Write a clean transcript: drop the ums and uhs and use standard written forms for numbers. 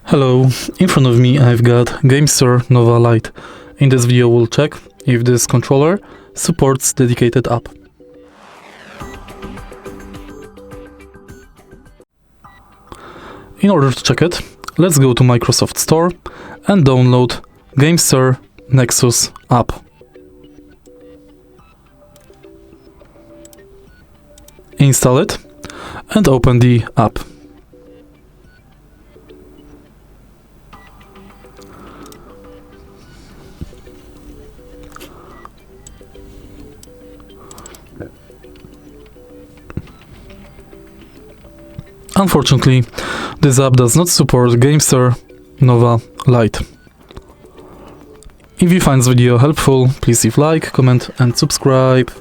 Hello, in front of me I've got GameSir Nova Lite. In this video we'll check if this controller supports dedicated app. In order to check it, let's go to Microsoft Store and download GameSir Nexus app. Install it and open the app. Unfortunately, this app does not support GameSir Nova Lite. If you find this video helpful, please leave like, comment and subscribe.